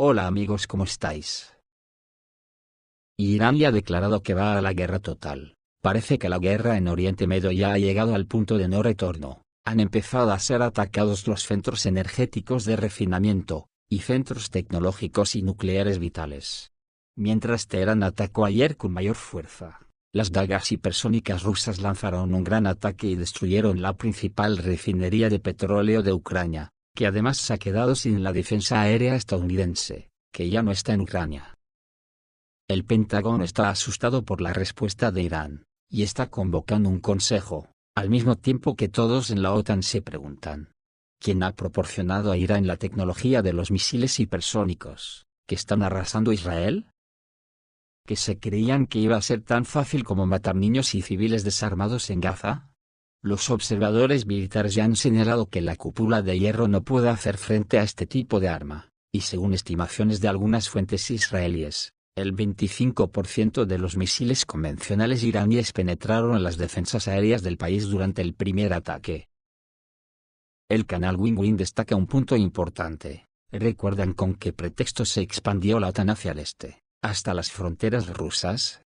Hola amigos, ¿cómo estáis? Irán ya ha declarado que va a la guerra total. Parece que la guerra en Oriente Medio ya ha llegado al punto de no retorno. Han empezado a ser atacados los centros energéticos de refinamiento, y centros tecnológicos y nucleares vitales. Mientras Teherán atacó ayer con mayor fuerza, las dagas hipersónicas rusas lanzaron un gran ataque y destruyeron la principal refinería de petróleo de Ucrania, que además se ha quedado sin la defensa aérea estadounidense, que ya no está en Ucrania. El Pentágono está asustado por la respuesta de Irán, y está convocando un consejo, al mismo tiempo que todos en la OTAN se preguntan: ¿quién ha proporcionado a Irán la tecnología de los misiles hipersónicos, que están arrasando Israel? ¿Que se creían que iba a ser tan fácil como matar niños y civiles desarmados en Gaza? Los observadores militares ya han señalado que la cúpula de hierro no puede hacer frente a este tipo de arma, y según estimaciones de algunas fuentes israelíes, el 25% de los misiles convencionales iraníes penetraron en las defensas aéreas del país durante el primer ataque. El canal Win-Win destaca un punto importante. ¿Recuerdan con qué pretexto se expandió la OTAN hacia el este, hasta las fronteras rusas?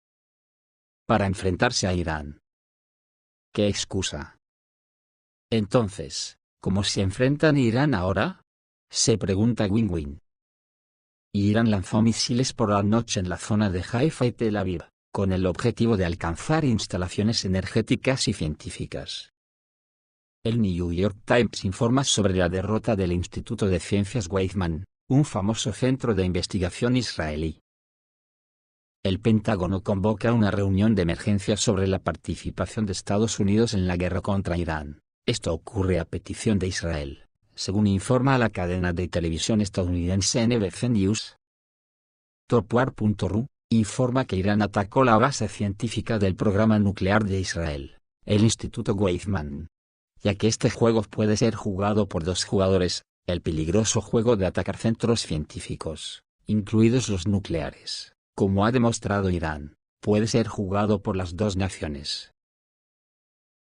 Para enfrentarse a Irán. ¿Qué excusa? Entonces, ¿cómo se enfrentan a Irán ahora?, se pregunta Win-Win. Irán lanzó misiles por la noche en la zona de Haifa y Tel Aviv, con el objetivo de alcanzar instalaciones energéticas y científicas. El New York Times informa sobre la derrota del Instituto de Ciencias Weizmann, un famoso centro de investigación israelí. El Pentágono convoca una reunión de emergencia sobre la participación de Estados Unidos en la guerra contra Irán. Esto ocurre a petición de Israel, según informa la cadena de televisión estadounidense NBC News. Topwar.ru informa que Irán atacó la base científica del programa nuclear de Israel, el Instituto Weizmann. Ya que este juego puede ser jugado por dos jugadores, el peligroso juego de atacar centros científicos, incluidos los nucleares, como ha demostrado Irán, puede ser jugado por las dos naciones.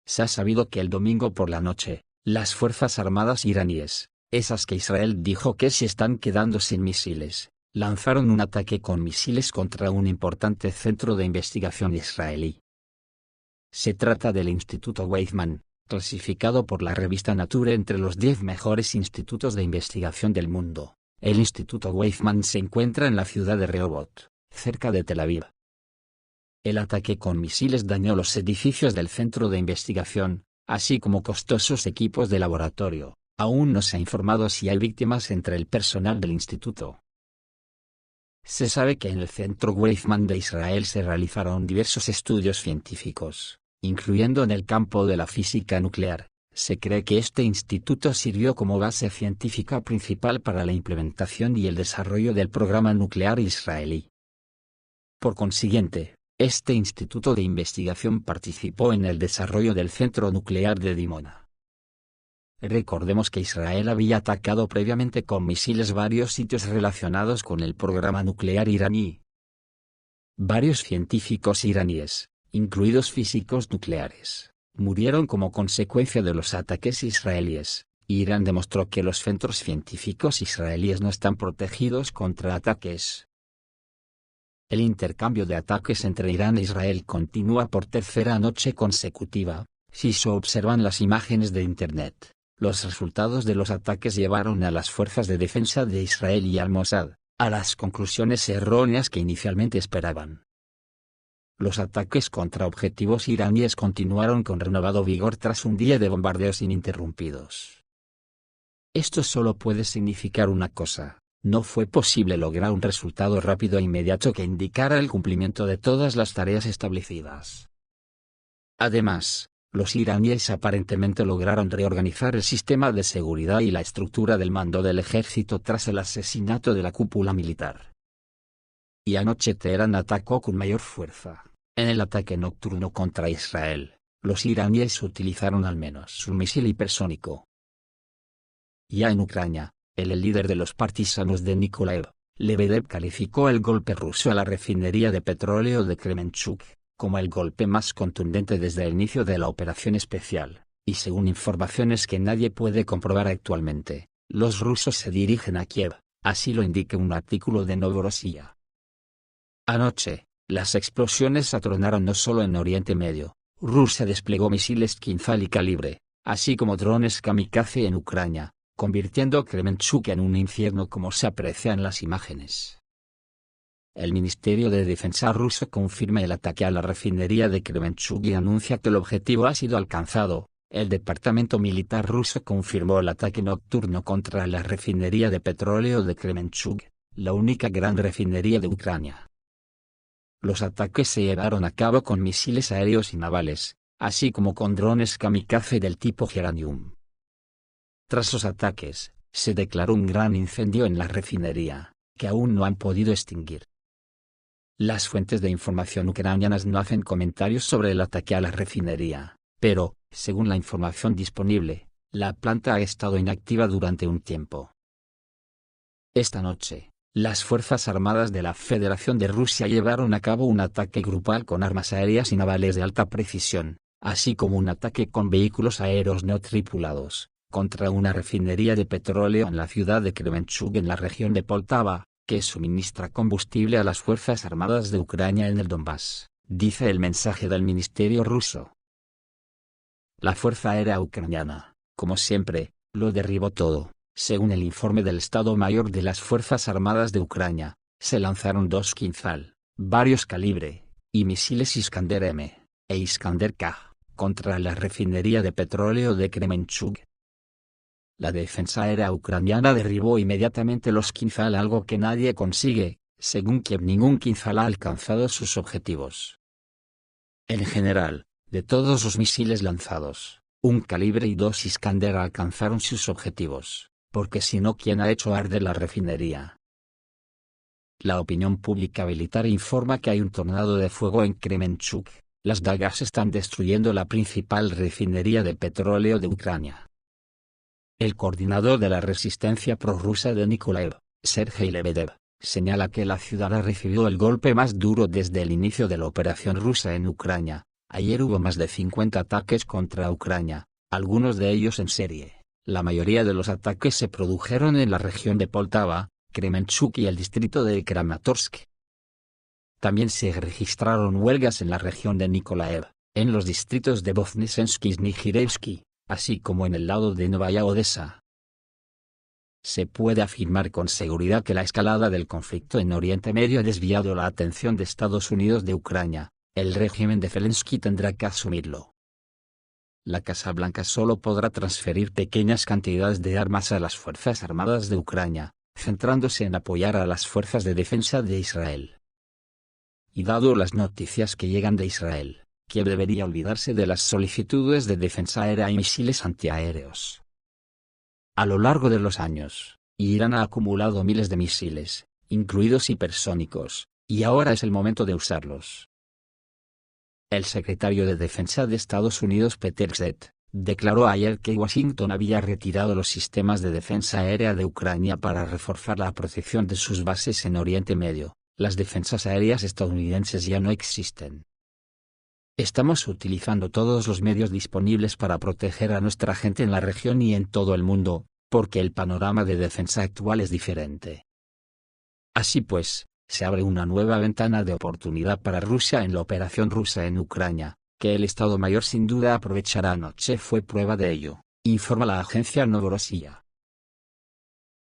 Se ha sabido que el domingo por la noche, las Fuerzas Armadas iraníes, esas que Israel dijo que se están quedando sin misiles, lanzaron un ataque con misiles contra un importante centro de investigación israelí. Se trata del Instituto Weizmann, clasificado por la revista Nature entre los 10 mejores institutos de investigación del mundo. El Instituto Weizmann se encuentra en la ciudad de Rehovot, cerca de Tel Aviv. El ataque con misiles dañó los edificios del centro de investigación, así como costosos equipos de laboratorio. Aún no se ha informado si hay víctimas entre el personal del instituto. Se sabe que en el centro Weizmann de Israel se realizaron diversos estudios científicos, incluyendo en el campo de la física nuclear. Se cree que este instituto sirvió como base científica principal para la implementación y el desarrollo del programa nuclear israelí. Por consiguiente, este instituto de investigación participó en el desarrollo del centro nuclear de Dimona. Recordemos que Israel había atacado previamente con misiles varios sitios relacionados con el programa nuclear iraní. Varios científicos iraníes, incluidos físicos nucleares, murieron como consecuencia de los ataques israelíes. Irán demostró que los centros científicos israelíes no están protegidos contra ataques. El intercambio de ataques entre Irán e Israel continúa por tercera noche consecutiva. Si se observan las imágenes de Internet, los resultados de los ataques llevaron a las fuerzas de defensa de Israel y al Mossad a las conclusiones erróneas que inicialmente esperaban. Los ataques contra objetivos iraníes continuaron con renovado vigor tras un día de bombardeos ininterrumpidos. Esto solo puede significar una cosa: no fue posible lograr un resultado rápido e inmediato que indicara el cumplimiento de todas las tareas establecidas. Además, los iraníes aparentemente lograron reorganizar el sistema de seguridad y la estructura del mando del ejército tras el asesinato de la cúpula militar. Y anoche Teherán atacó con mayor fuerza. En el ataque nocturno contra Israel, los iraníes utilizaron al menos un misil hipersónico. Ya en Ucrania, el líder de los partisanos de Nikolaev, Lebedev, calificó el golpe ruso a la refinería de petróleo de Kremenchuk como el golpe más contundente desde el inicio de la operación especial, y según informaciones que nadie puede comprobar actualmente, los rusos se dirigen a Kiev, así lo indica un artículo de Novorossiya. Anoche, las explosiones atronaron no solo en Oriente Medio. Rusia desplegó misiles Kinzhal y calibre, así como drones kamikaze en Ucrania, convirtiendo Kremenchuk en un infierno como se aprecia en las imágenes. El Ministerio de Defensa ruso confirma el ataque a la refinería de Kremenchuk y anuncia que el objetivo ha sido alcanzado. El Departamento Militar ruso confirmó el ataque nocturno contra la refinería de petróleo de Kremenchuk, la única gran refinería de Ucrania. Los ataques se llevaron a cabo con misiles aéreos y navales, así como con drones kamikaze del tipo Geranium. Tras los ataques, se declaró un gran incendio en la refinería, que aún no han podido extinguir. Las fuentes de información ucranianas no hacen comentarios sobre el ataque a la refinería, pero, según la información disponible, la planta ha estado inactiva durante un tiempo. Esta noche, las Fuerzas Armadas de la Federación de Rusia llevaron a cabo un ataque grupal con armas aéreas y navales de alta precisión, así como un ataque con vehículos aéreos no tripulados, contra una refinería de petróleo en la ciudad de Kremenchuk en la región de Poltava, que suministra combustible a las Fuerzas Armadas de Ucrania en el Donbass, dice el mensaje del ministerio ruso. La Fuerza Aérea Ucraniana, como siempre, lo derribó todo. Según el informe del Estado Mayor de las Fuerzas Armadas de Ucrania, se lanzaron 2 Kinzhal, varios calibre, y misiles Iskander-M e Iskander-K, contra la refinería de petróleo de Kremenchuk. La defensa aérea ucraniana derribó inmediatamente los Kinzhal, algo que nadie consigue, según Kiev. Ningún Kinzhal ha alcanzado sus objetivos. En general, de todos los misiles lanzados, un calibre y 2 Iskander alcanzaron sus objetivos. Porque si no, ¿quién ha hecho arder la refinería? La opinión pública militar informa que hay un tornado de fuego en Kremenchuk. Las dagas están destruyendo la principal refinería de petróleo de Ucrania. El coordinador de la resistencia prorrusa de Nikolaev, Sergei Lebedev, señala que la ciudad ha recibido el golpe más duro desde el inicio de la operación rusa en Ucrania. Ayer hubo más de 50 ataques contra Ucrania, algunos de ellos en serie. La mayoría de los ataques se produjeron en la región de Poltava, Kremenchuk y el distrito de Kramatorsk. También se registraron huelgas en la región de Nikolaev, en los distritos de Voznesensky y Snihirevsky, así como en el lado de Novaya Odessa. Se puede afirmar con seguridad que la escalada del conflicto en Oriente Medio ha desviado la atención de Estados Unidos de Ucrania. El régimen de Zelensky tendrá que asumirlo. La Casa Blanca solo podrá transferir pequeñas cantidades de armas a las Fuerzas Armadas de Ucrania, centrándose en apoyar a las fuerzas de defensa de Israel. Y dado las noticias que llegan de Israel, Kiev debería olvidarse de las solicitudes de defensa aérea y misiles antiaéreos. A lo largo de los años, Irán ha acumulado miles de misiles, incluidos hipersónicos, y ahora es el momento de usarlos. El secretario de Defensa de Estados Unidos Peter Seth, declaró ayer que Washington había retirado los sistemas de defensa aérea de Ucrania para reforzar la protección de sus bases en Oriente Medio. Las defensas aéreas estadounidenses ya no existen. Estamos utilizando todos los medios disponibles para proteger a nuestra gente en la región y en todo el mundo, porque el panorama de defensa actual es diferente. Así pues, se abre una nueva ventana de oportunidad para Rusia en la operación rusa en Ucrania, que el Estado Mayor sin duda aprovechará. Anoche fue prueba de ello, informa la agencia Novorossiya.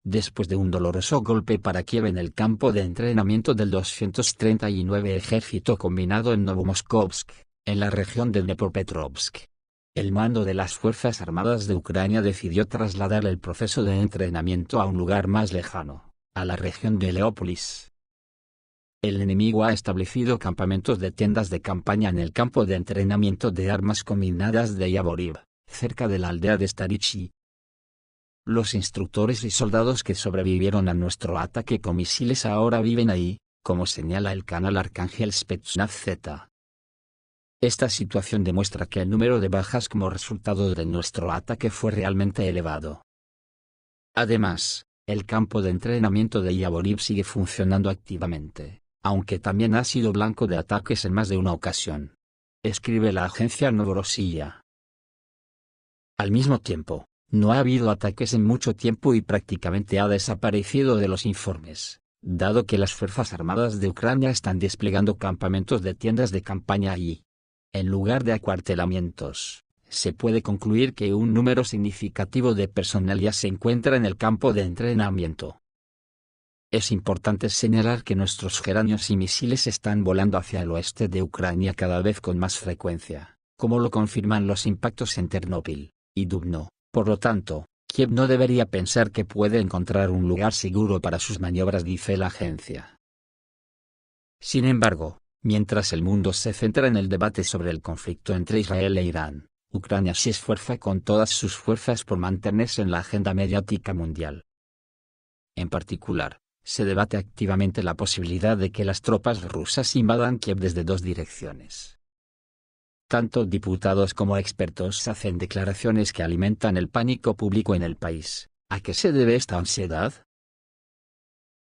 Después de un doloroso golpe para Kiev en el campo de entrenamiento del 239 Ejército Combinado en Novomoskovsk, en la región de Dnepropetrovsk, el mando de las Fuerzas Armadas de Ucrania decidió trasladar el proceso de entrenamiento a un lugar más lejano, a la región de Leópolis. El enemigo ha establecido campamentos de tiendas de campaña en el campo de entrenamiento de armas combinadas de Yavoriv, cerca de la aldea de Starichi. Los instructores y soldados que sobrevivieron a nuestro ataque con misiles ahora viven ahí, como señala el canal Arcángel Spetsnaz Z. Esta situación demuestra que el número de bajas como resultado de nuestro ataque fue realmente elevado. Además, el campo de entrenamiento de Yavoriv sigue funcionando activamente, aunque también ha sido blanco de ataques en más de una ocasión. Escribe la agencia Novorossiya. Al mismo tiempo, No ha habido ataques en mucho tiempo y prácticamente ha desaparecido de los informes, dado que las Fuerzas Armadas de Ucrania están desplegando campamentos de tiendas de campaña allí. En lugar de acuartelamientos, se puede concluir que un número significativo de personal ya se encuentra en el campo de entrenamiento. Es importante señalar que nuestros geranios y misiles están volando hacia el oeste de Ucrania cada vez con más frecuencia, como lo confirman los impactos en Ternópil y Dubno. Por lo tanto, Kiev no debería pensar que puede encontrar un lugar seguro para sus maniobras, dice la agencia. Sin embargo, mientras el mundo se centra en el debate sobre el conflicto entre Israel e Irán, Ucrania se esfuerza con todas sus fuerzas por mantenerse en la agenda mediática mundial. En particular, se debate activamente la posibilidad de que las tropas rusas invadan Kiev desde dos direcciones. Tanto diputados como expertos hacen declaraciones que alimentan el pánico público en el país. ¿A qué se debe esta ansiedad?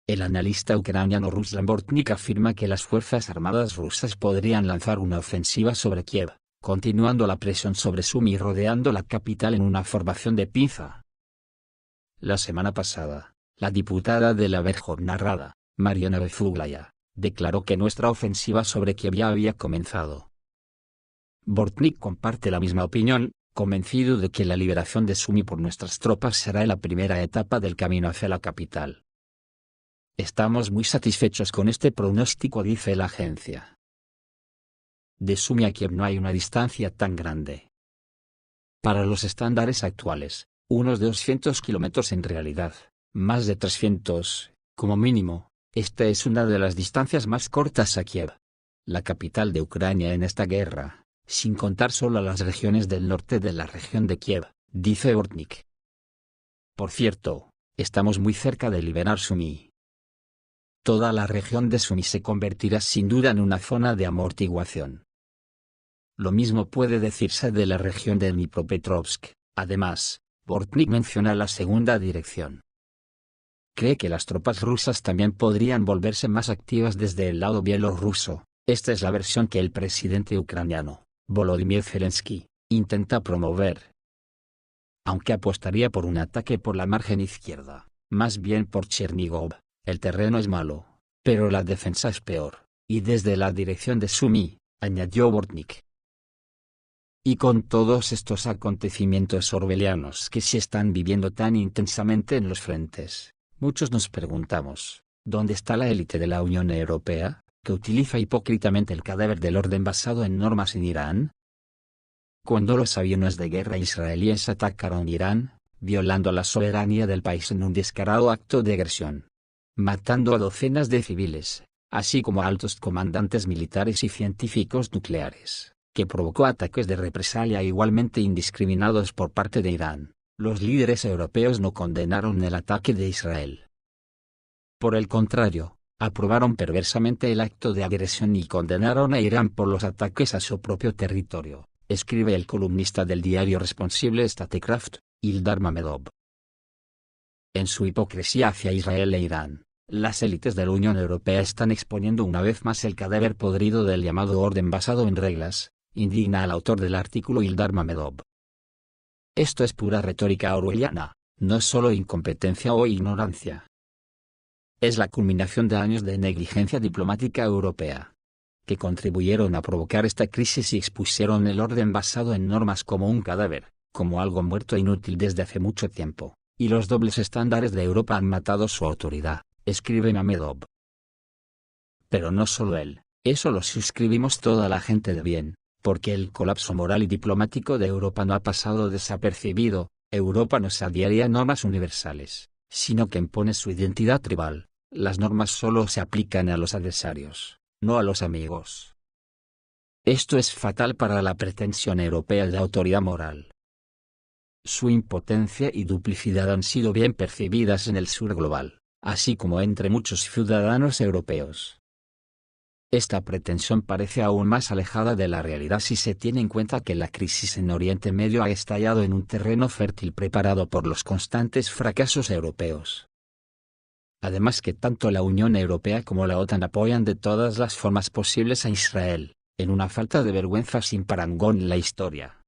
El analista ucraniano Ruslan Bortnik afirma que las Fuerzas Armadas rusas podrían lanzar una ofensiva sobre Kiev, continuando la presión sobre Sumy y rodeando la capital en una formación de pinza. La semana pasada, la diputada de la Verkhovna Rada, Mariana Bezuglaya, declaró que nuestra ofensiva sobre Kiev ya había comenzado. Bortnik comparte la misma opinión, convencido de que la liberación de Sumy por nuestras tropas será la primera etapa del camino hacia la capital. Estamos muy satisfechos con este pronóstico, dice la agencia. De Sumy a Kiev no hay una distancia tan grande. Para los estándares actuales, unos 200 kilómetros en realidad, más de 300, como mínimo, esta es una de las distancias más cortas a Kiev, la capital de Ucrania en esta guerra, sin contar solo a las regiones del norte de la región de Kiev, dice Bortnik. Por cierto, estamos muy cerca de liberar Sumy. Toda la región de Sumy se convertirá sin duda en una zona de amortiguación. Lo mismo puede decirse de la región de Dnipropetrovsk. Además, Bortnik menciona la segunda dirección. Cree que las tropas rusas también podrían volverse más activas desde el lado bielorruso. Esta es la versión que el presidente ucraniano, Volodymyr Zelensky, intenta promover. Aunque apostaría por un ataque por la margen izquierda, más bien por Chernigov, el terreno es malo, pero la defensa es peor, y desde la dirección de Sumy, añadió Bortnik. Y con todos estos acontecimientos orwellianos que se están viviendo tan intensamente en los frentes, muchos nos preguntamos, ¿dónde está la élite de la Unión Europea, que utiliza hipócritamente el cadáver del orden basado en normas en Irán? Cuando los aviones de guerra israelíes atacaron Irán, violando la soberanía del país en un descarado acto de agresión, matando a docenas de civiles, así como a altos comandantes militares y científicos nucleares, que provocó ataques de represalia igualmente indiscriminados por parte de Irán, los líderes europeos no condenaron el ataque de Israel. Por el contrario, aprobaron perversamente el acto de agresión y condenaron a Irán por los ataques a su propio territorio, escribe el columnista del diario Responsible Statecraft, Ildar Mamedov. En su hipocresía hacia Israel e Irán, las élites de la Unión Europea están exponiendo una vez más el cadáver podrido del llamado orden basado en reglas, indigna al autor del artículo Ildar Mamedov. Esto es pura retórica orwelliana, no es solo incompetencia o ignorancia. Es la culminación de años de negligencia diplomática europea, que contribuyeron a provocar esta crisis y expusieron el orden basado en normas como un cadáver, como algo muerto e inútil desde hace mucho tiempo, y los dobles estándares de Europa han matado su autoridad, escribe Mamedov. Pero no solo él, eso lo suscribimos toda la gente de bien, porque el colapso moral y diplomático de Europa no ha pasado desapercibido. Europa no se adhiere a normas universales, sino que impone su identidad tribal. Las normas solo se aplican a los adversarios, no a los amigos. Esto es fatal para la pretensión europea de autoridad moral. Su impotencia y duplicidad han sido bien percibidas en el sur global, así como entre muchos ciudadanos europeos. Esta pretensión parece aún más alejada de la realidad si se tiene en cuenta que la crisis en Oriente Medio ha estallado en un terreno fértil preparado por los constantes fracasos europeos. Además que tanto la Unión Europea como la OTAN apoyan de todas las formas posibles a Israel, en una falta de vergüenza sin parangón en la historia.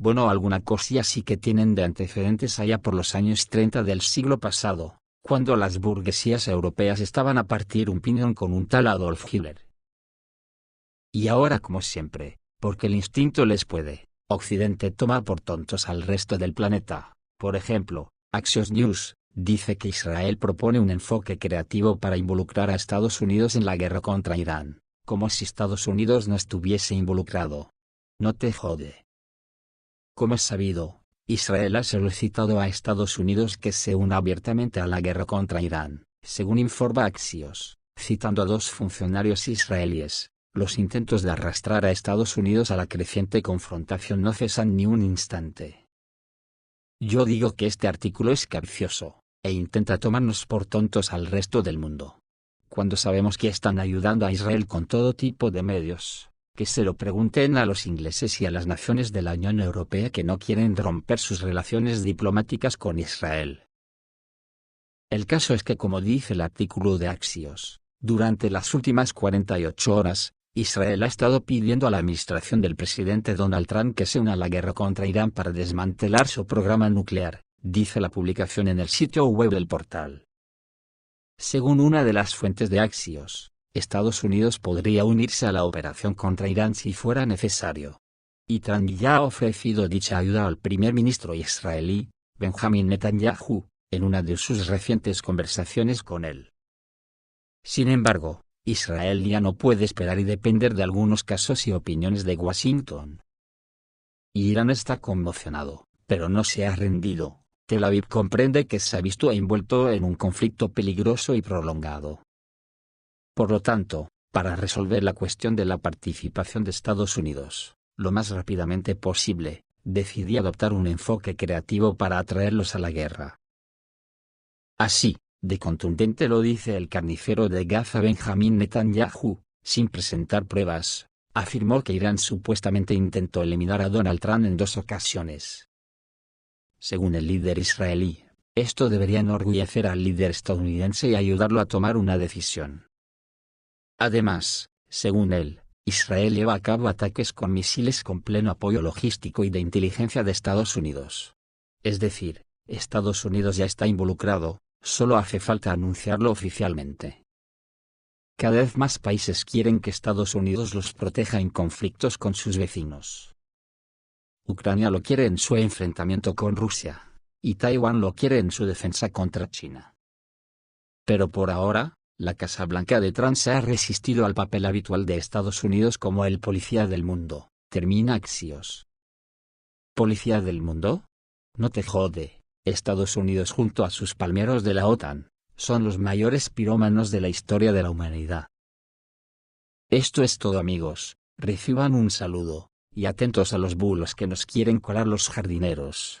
Bueno, alguna cosilla sí que tienen de antecedentes allá por los años 30 del siglo pasado, cuando las burguesías europeas estaban a partir un piñón con un tal Adolf Hitler. Y ahora, como siempre, porque el instinto les puede, Occidente toma por tontos al resto del planeta. Por ejemplo, Axios News dice que Israel propone un enfoque creativo para involucrar a Estados Unidos en la guerra contra Irán, como si Estados Unidos no estuviese involucrado. No te jode. Como es sabido, Israel ha solicitado a Estados Unidos que se una abiertamente a la guerra contra Irán, según informa Axios, citando a 2 funcionarios israelíes. Los intentos de arrastrar a Estados Unidos a la creciente confrontación no cesan ni un instante. Yo digo que este artículo es capcioso, e intenta tomarnos por tontos al resto del mundo. Cuando sabemos que están ayudando a Israel con todo tipo de medios, que se lo pregunten a los ingleses y a las naciones de la Unión Europea que no quieren romper sus relaciones diplomáticas con Israel. El caso es que, como dice el artículo de Axios, durante las últimas 48 horas, Israel ha estado pidiendo a la administración del presidente Donald Trump que se una a la guerra contra Irán para desmantelar su programa nuclear, dice la publicación en el sitio web del portal. Según una de las fuentes de Axios, Estados Unidos podría unirse a la operación contra Irán si fuera necesario. Y Trump ya ha ofrecido dicha ayuda al primer ministro israelí, Benjamin Netanyahu, en una de sus recientes conversaciones con él. Sin embargo, Israel ya no puede esperar y depender de algunos casos y opiniones de Washington. Irán está conmocionado, pero no se ha rendido. Tel Aviv comprende que se ha visto envuelto en un conflicto peligroso y prolongado. Por lo tanto, para resolver la cuestión de la participación de Estados Unidos, lo más rápidamente posible, decidió adoptar un enfoque creativo para atraerlos a la guerra. Así, de contundente lo dice el carnicero de Gaza Benjamin Netanyahu, sin presentar pruebas, afirmó que Irán supuestamente intentó eliminar a Donald Trump en 2 ocasiones. Según el líder israelí, esto debería enorgullecer al líder estadounidense y ayudarlo a tomar una decisión. Además, según él, Israel lleva a cabo ataques con misiles con pleno apoyo logístico y de inteligencia de Estados Unidos. Es decir, Estados Unidos ya está involucrado, solo hace falta anunciarlo oficialmente. Cada vez más países quieren que Estados Unidos los proteja en conflictos con sus vecinos. Ucrania lo quiere en su enfrentamiento con Rusia, y Taiwán lo quiere en su defensa contra China. Pero por ahora, la Casa Blanca de Trump se ha resistido al papel habitual de Estados Unidos como el policía del mundo, termina Axios. ¿Policía del mundo? No te jode. Estados Unidos junto a sus palmeros de la OTAN, son los mayores pirómanos de la historia de la humanidad. Esto es todo, amigos, reciban un saludo, y atentos a los bulos que nos quieren colar los jardineros.